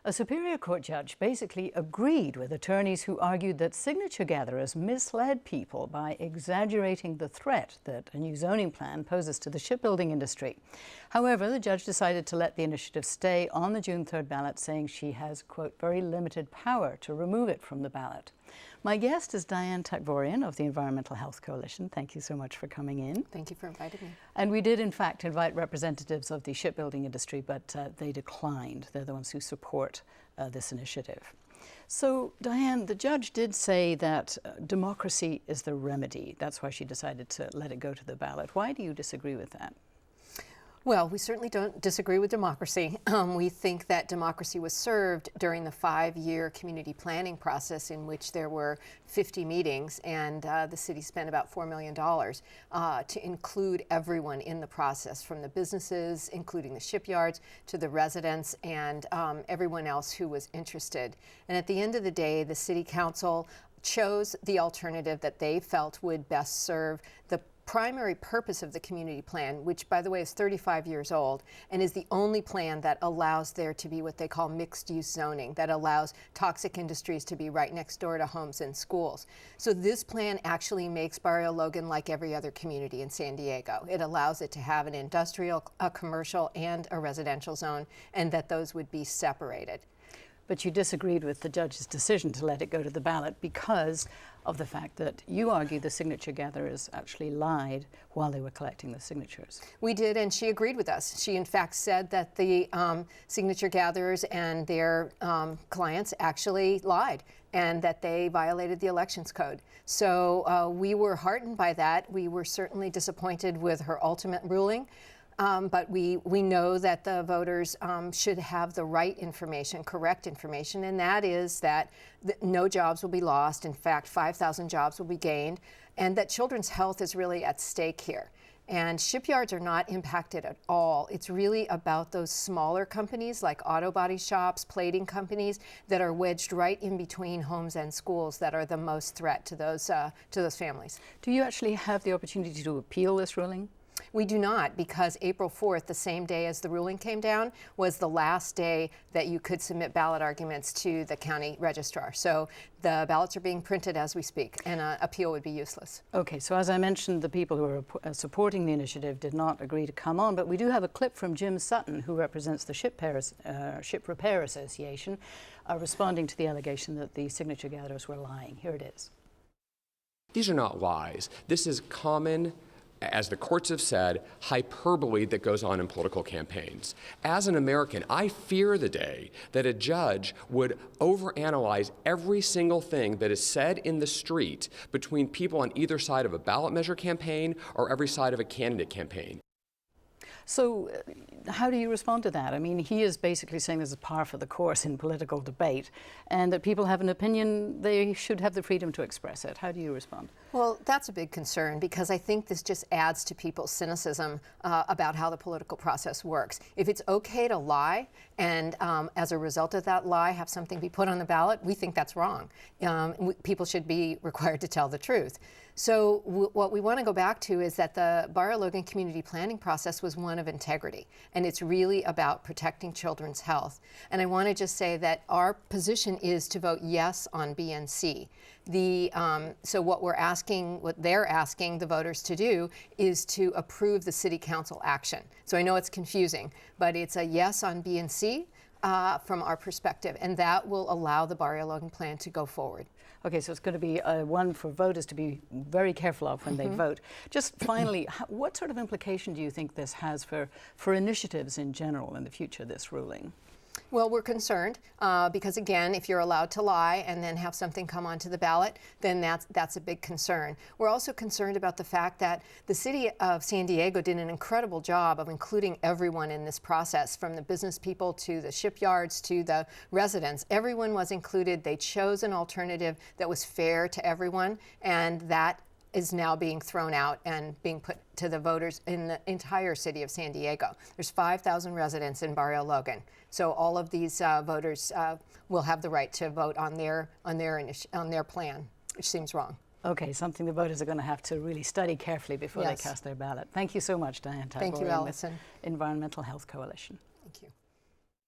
A Superior Court judge basically agreed with attorneys who argued that signature gatherers misled people by exaggerating the threat that a new zoning plan poses to the shipbuilding industry. However, the judge decided to let the initiative stay on the June 3rd ballot, saying she has, quote, very limited power to remove it from the ballot. My guest is Diane Takvorian of the Environmental Health Coalition. Thank you so much for coming in. Thank you for inviting me. And we did, in fact, invite representatives of the shipbuilding industry, but they declined. They're the ones who support this initiative. So, Diane, the judge did say that democracy is the remedy. That's why she decided to let it go to the ballot. Why do you disagree with that? Well, we certainly don't disagree with democracy. We think that democracy was served during the 5-year community planning process, in which there were 50 meetings, and the city spent about $4 million to include everyone in the process, from the businesses, including the shipyards, to the residents and everyone else who was interested. And at the end of the day, the city council chose the alternative that they felt would best serve the primary purpose of the community plan, which, by the way, is 35 years old and is the only plan that allows there to be what they call mixed-use zoning, that allows toxic industries to be right next door to homes and schools. So this plan actually makes Barrio Logan like every other community in San Diego. It allows it to have an industrial, a commercial, and a residential zone, and that those would be separated. But you disagreed with the judge's decision to let it go to the ballot because of the fact that you argue the signature gatherers actually lied while they were collecting the signatures. We did, and she agreed with us. She, in fact, said that the signature gatherers and their clients actually lied and that they violated the elections code. So we were heartened by that. We were certainly disappointed with her ultimate ruling. But we know that the voters should have the right information, correct information, and that is that no jobs will be lost. In fact, 5,000 jobs will be gained, and that children's health is really at stake here. And shipyards are not impacted at all. It's really about those smaller companies like auto body shops, plating companies that are wedged right in between homes and schools that are the most threat to those families. Do you actually have the opportunity to appeal this ruling? We do not, because April 4th, the same day as the ruling came down, was the last day that you could submit ballot arguments to the county registrar. So the ballots are being printed as we speak, and an appeal would be useless. Okay, so as I mentioned, the people who are supporting the initiative did not agree to come on, but we do have a clip from Jim Sutton, who represents the Ship Repair Association, responding to the allegation that the signature gatherers were lying. Here it is. These are not lies. This is common, as the courts have said, hyperbole that goes on in political campaigns. As an American, I fear the day that a judge would overanalyze every single thing that is said in the street between people on either side of a ballot measure campaign or every side of a candidate campaign. So how do you respond to that? I mean, he is basically saying there's a par for the course in political debate, and that people have an opinion, they should have the freedom to express it. How do you respond? Well, that's a big concern, because I think this just adds to people's cynicism about how the political process works. If it's okay to lie, and as a result of that lie have something be put on the ballot, we think that's wrong. People should be required to tell the truth. So what we want to go back to is that the Barrio Logan community planning process was one of integrity, and it's really about protecting children's health. And I want to just say that our position is to vote yes on B and C. So what they're asking the voters to do is to approve the city council action. So I know it's confusing, but it's a yes on B and C from our perspective, and that will allow the Barrio Logan plan to go forward. Okay, so it's going to be one for voters to be very careful of when they vote. Just finally, what sort of implication do you think this has for initiatives in general in the future, this ruling? Well, we're concerned because, again, if you're allowed to lie and then have something come onto the ballot, then that's a big concern. We're also concerned about the fact that the city of San Diego did an incredible job of including everyone in this process, from the business people to the shipyards to the residents. Everyone was included. They chose an alternative that was fair to everyone, and that is now being thrown out and being put to the voters in the entire city of San Diego. There's 5,000 residents in Barrio Logan, so all of these voters will have the right to vote on their plan, which seems wrong. Okay, something the voters are going to have to really study carefully before they cast their ballot. Thank you so much, Diane Takvorian. Thank you, Allison. Environmental Health Coalition.